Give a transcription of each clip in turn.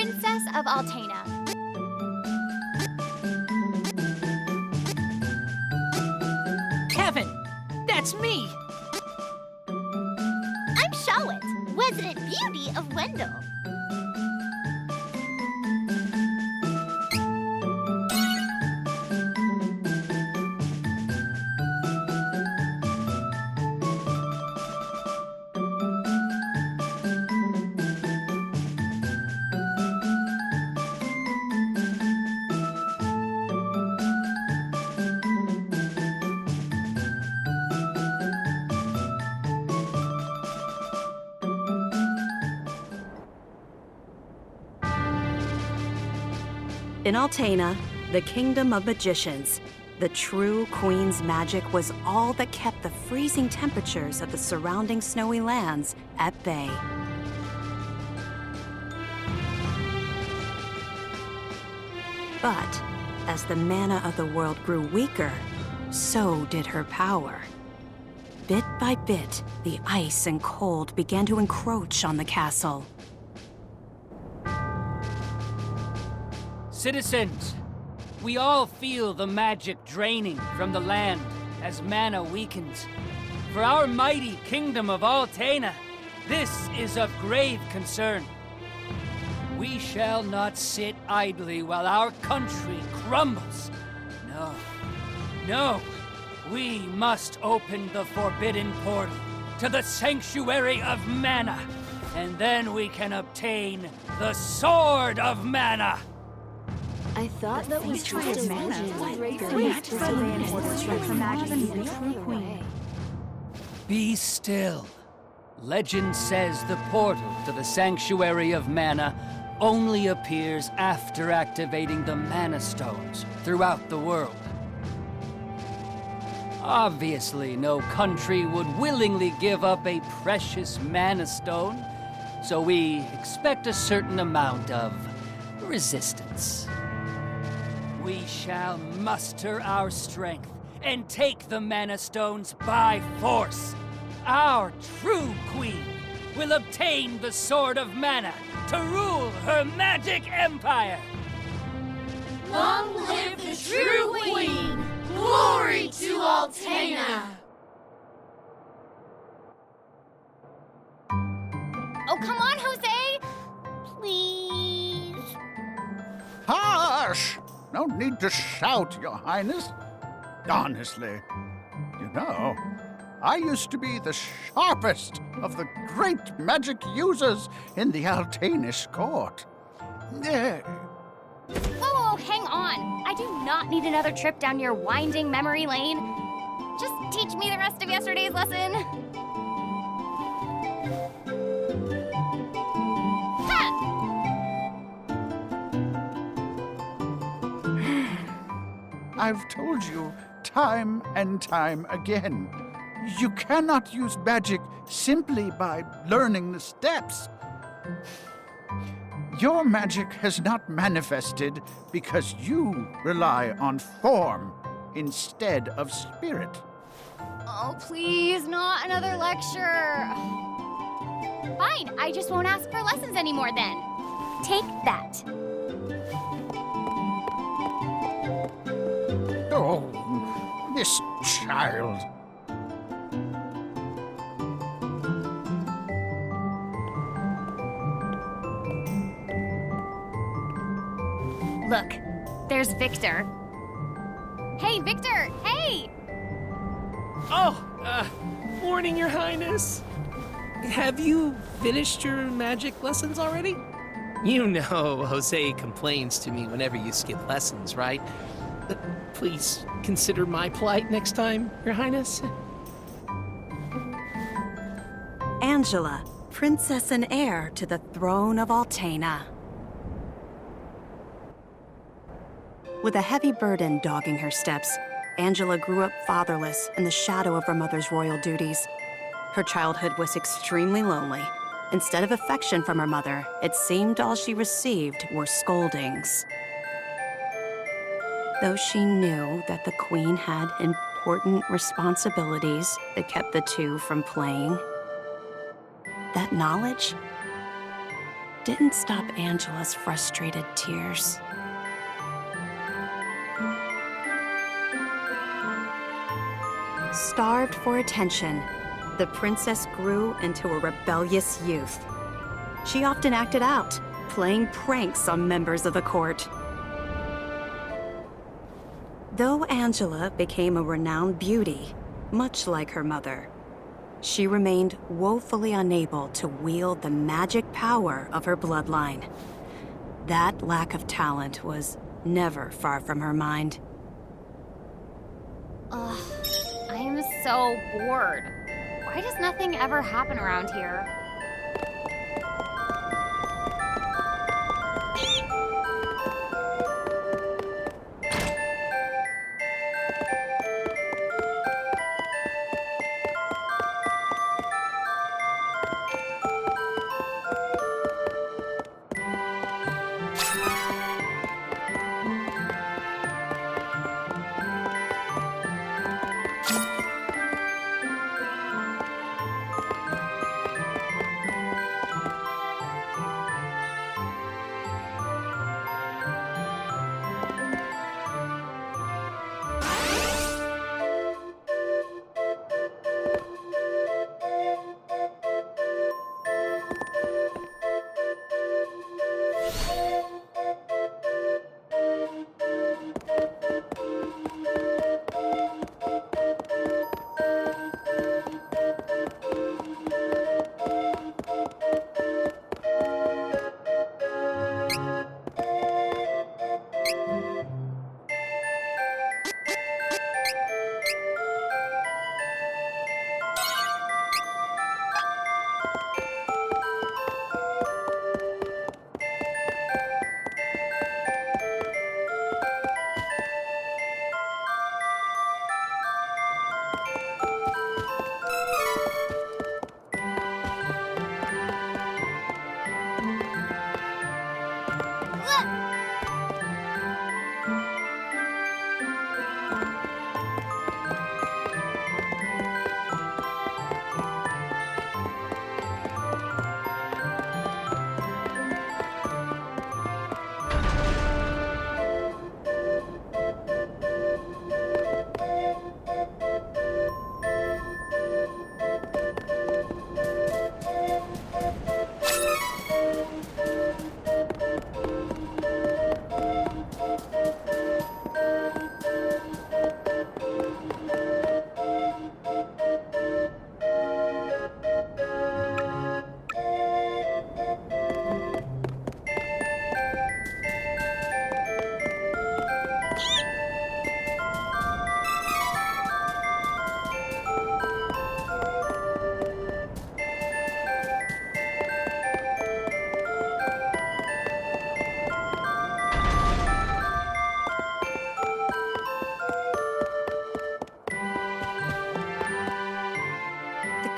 Princess of Altena. Kevin! That's me! I'm Charlotte, resident beauty of Wendell. In Altena, the kingdom of magicians, the true queen's magic was all that kept the freezing temperatures of the surrounding snowy lands at bay. But as the mana of the world grew weaker, so did her power. Bit by bit, the ice and cold began to encroach on the castle. Citizens, we all feel the magic draining from the land as mana weakens. For our mighty kingdom of Altena, this is of grave concern. We shall not sit idly while our country crumbles. No, we must open the forbidden portal to the Sanctuary of Mana, and then we can obtain the Sword of Mana. I thought that we tried to Be still. Legend says the portal to the Sanctuary of Mana only appears after activating the Mana Stones throughout the world. Obviously, no country would willingly give up a precious Mana Stone, so we expect a certain amount of resistance. We shall muster our strength and take the Mana Stones by force. Our true queen will obtain the Sword of Mana to rule her magic empire. Long live the true queen! Glory to Altena! Oh, come on, Jose! Please. Hush! No need to shout, Your Highness. Honestly, you know, I used to be the sharpest of the great magic users in the Altanish court. Whoa, hang on. I do not need another trip down your winding memory lane. Just teach me the rest of yesterday's lesson. I've told you time and time again, you cannot use magic simply by learning the steps. Your magic has not manifested because you rely on form instead of spirit. Oh, please, not another lecture. Fine, I just won't ask for lessons anymore then. Take that. Oh, this child. Look, there's Victor. Hey, Victor, hey! Oh, morning, Your Highness. Have you finished your magic lessons already? You know Jose complains to me whenever you skip lessons, right? Please consider my plight next time, Your Highness. Angela, princess and heir to the throne of Altena. With a heavy burden dogging her steps, Angela grew up fatherless in the shadow of her mother's royal duties. Her childhood was extremely lonely. Instead of affection from her mother, it seemed all she received were scoldings. Though she knew that the queen had important responsibilities that kept the two from playing, that knowledge didn't stop Angela's frustrated tears. Starved for attention, the princess grew into a rebellious youth. She often acted out, playing pranks on members of the court. Though Angela became a renowned beauty, much like her mother, she remained woefully unable to wield the magic power of her bloodline. That lack of talent was never far from her mind. Ugh, I am so bored. Why does nothing ever happen around here?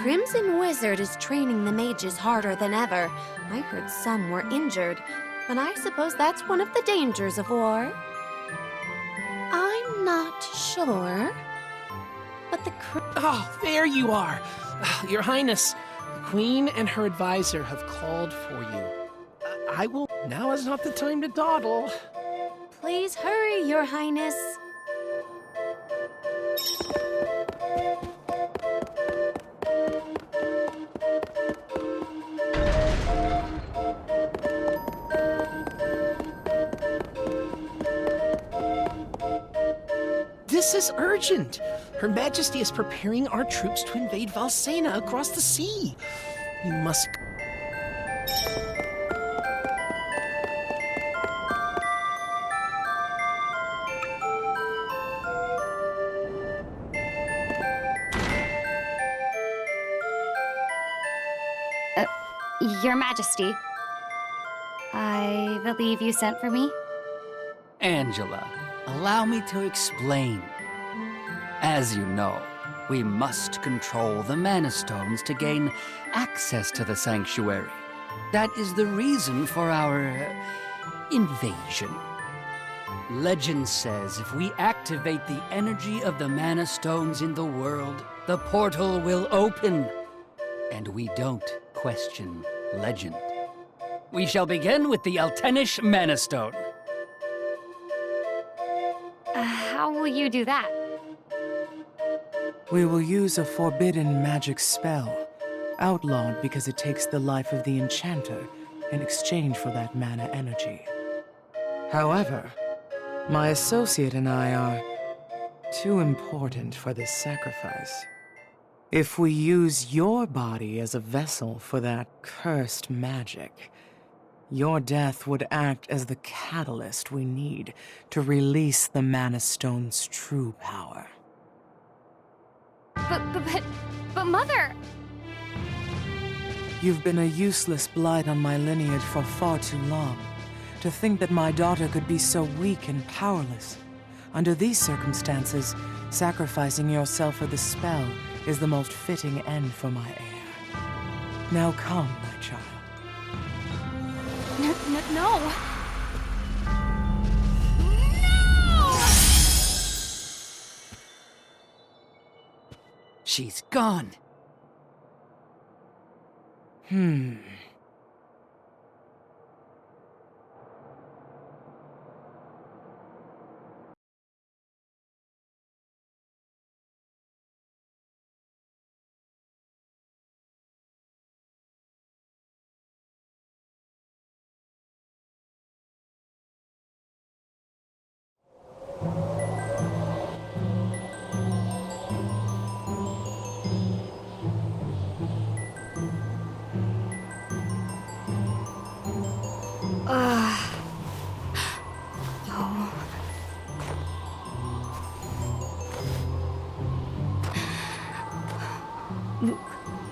Crimson Wizard is training the mages harder than ever. I heard some were injured, but I suppose that's one of the dangers of war. I'm not sure, but the Oh, there you are. Your Highness, the Queen and her advisor have called for you. I will... Now is not the time to dawdle. Please hurry, Your Highness. This is urgent. Her Majesty is preparing our troops to invade Valsena across the sea. We must... Your Majesty, I believe you sent for me? Angela, allow me to explain. As you know, we must control the Mana Stones to gain access to the sanctuary. That is the reason for our invasion. Legend says if we activate the energy of the Mana Stones in the world, the portal will open. And we don't question legend. We shall begin with the Eltenish Mana Stone. How will you do that? We will use a forbidden magic spell, outlawed because it takes the life of the enchanter in exchange for that mana energy. However, my associate and I are too important for this sacrifice. If we use your body as a vessel for that cursed magic, your death would act as the catalyst we need to release the Mana Stone's true power. But Mother! You've been a useless blight on my lineage for far too long. To think that my daughter could be so weak and powerless. Under these circumstances, sacrificing yourself for the spell is the most fitting end for my heir. Now come, my child. No! She's gone.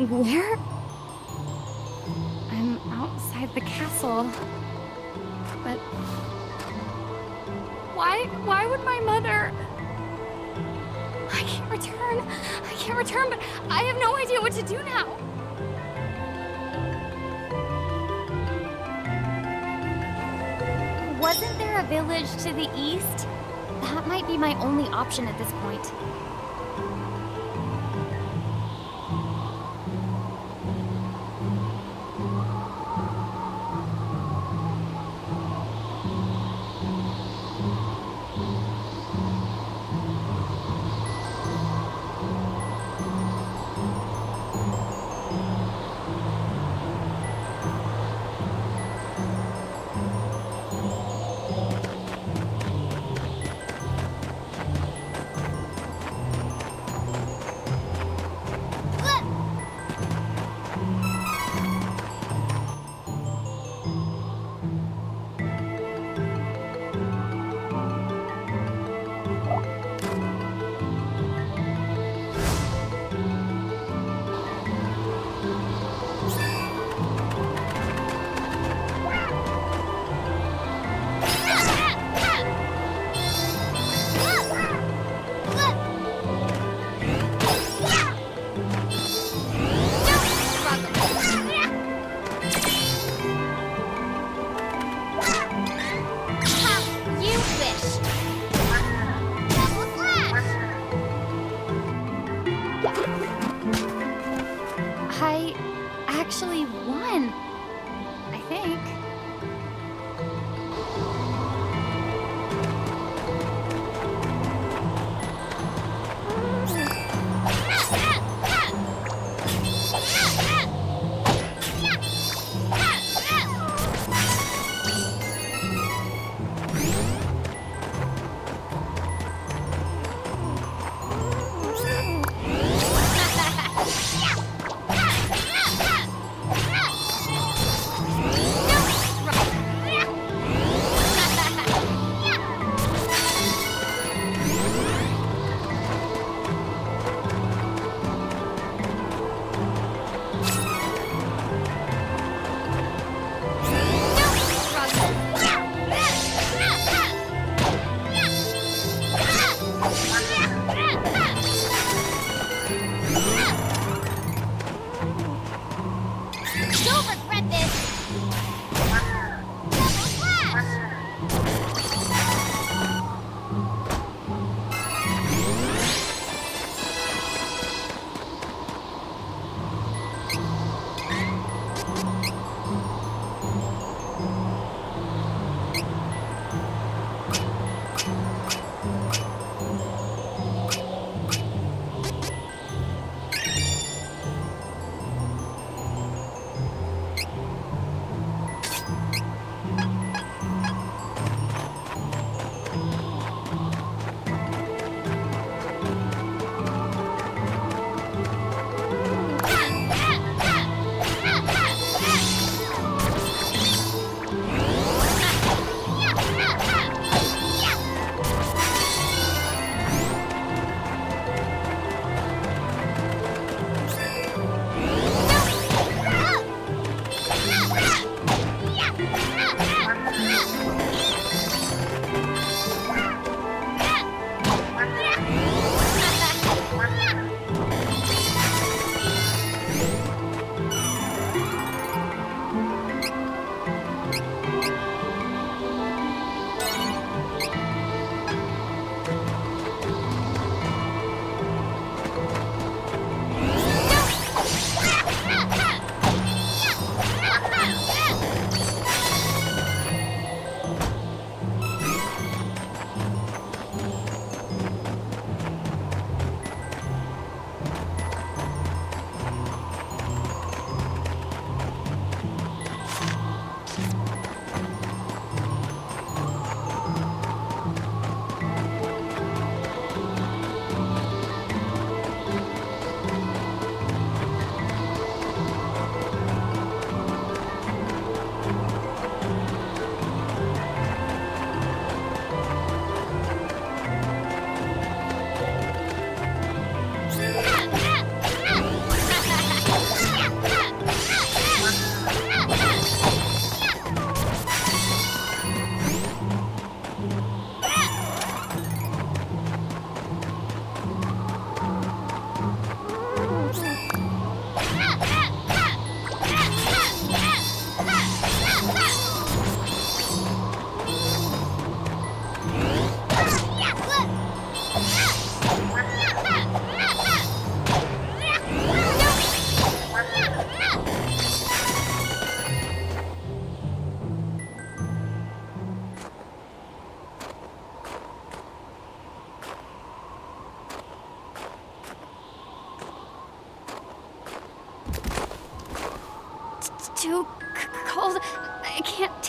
Where? I'm outside the castle. But why would my mother? I can't return, but I have no idea what to do now. Wasn't there a village to the east? That might be my only option at this point.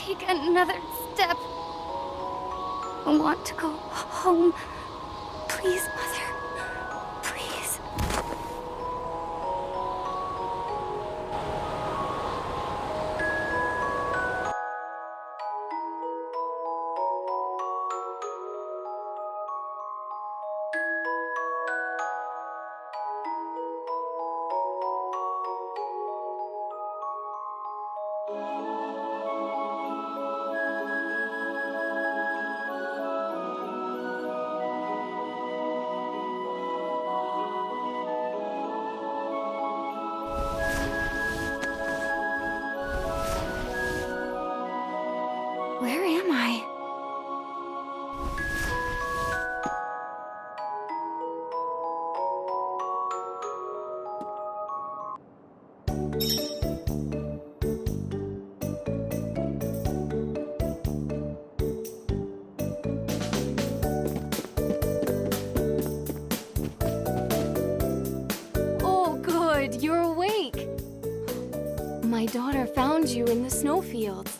take another step. I want to go home. Please, Mother. Please. Where am I? Oh, good, you're awake. My daughter found you in the snowfields.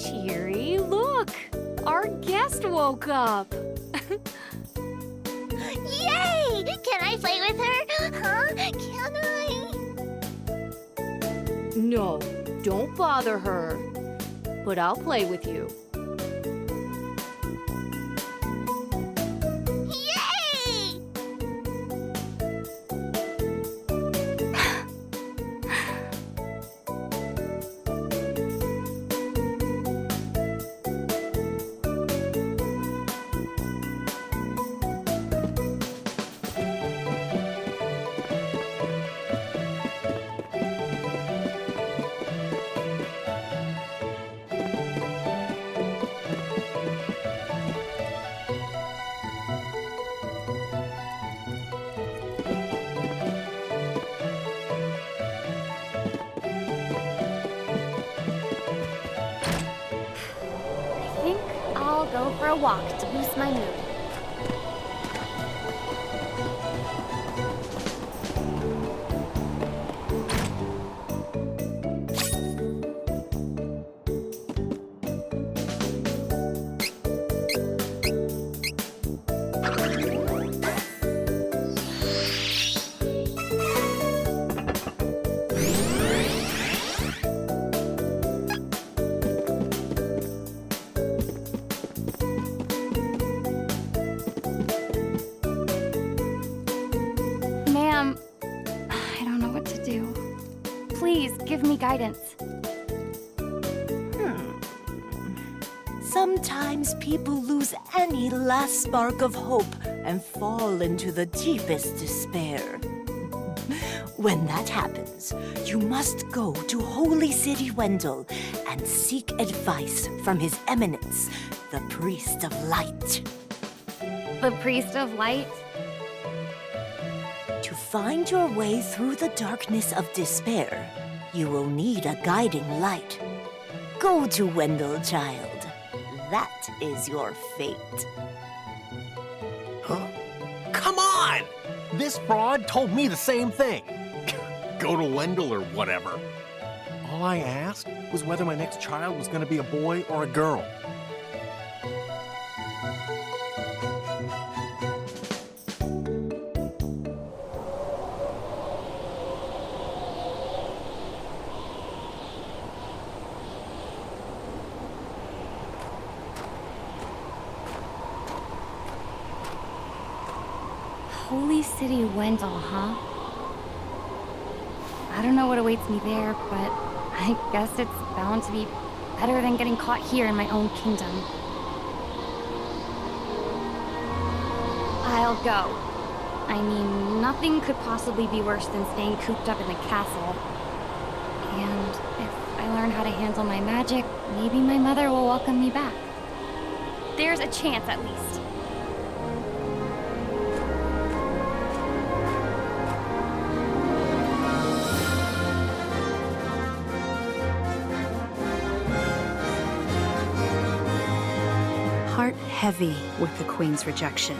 Cheery, look! Our guest woke up! Yay! Can I play with her? Huh? Can I? No, don't bother her. But I'll play with you. Yay! I think I'll go for a walk to boost my mood. Ma'am, I don't know what to do. Please, give me guidance. Sometimes people lose any last spark of hope and fall into the deepest despair. When that happens, you must go to Holy City Wendell and seek advice from His Eminence, the Priest of Light. The Priest of Light? To find your way through the darkness of despair, you will need a guiding light. Go to Wendell, child. That is your fate. Huh? Come on! This fraud told me the same thing. Go to Wendell or whatever. All I asked was whether my next child was going to be a boy or a girl. Holy City Wendell, huh? I don't know what awaits me there, but I guess it's bound to be better than getting caught here in my own kingdom. I'll go. I mean, nothing could possibly be worse than staying cooped up in the castle. And if I learn how to handle my magic, maybe my mother will welcome me back. There's a chance, at least. Heart heavy with the Queen's rejection,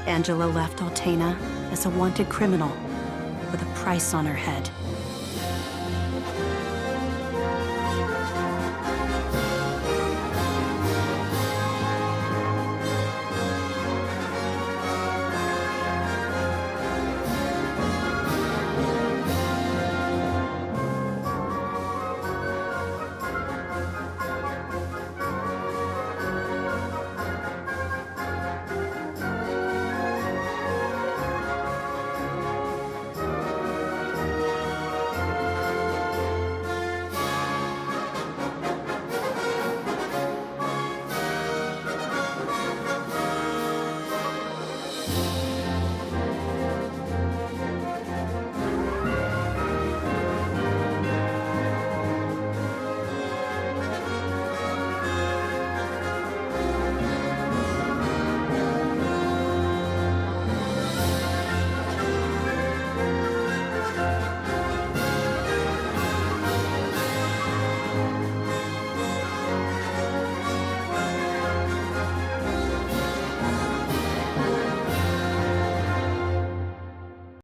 Angela left Altena as a wanted criminal with a price on her head.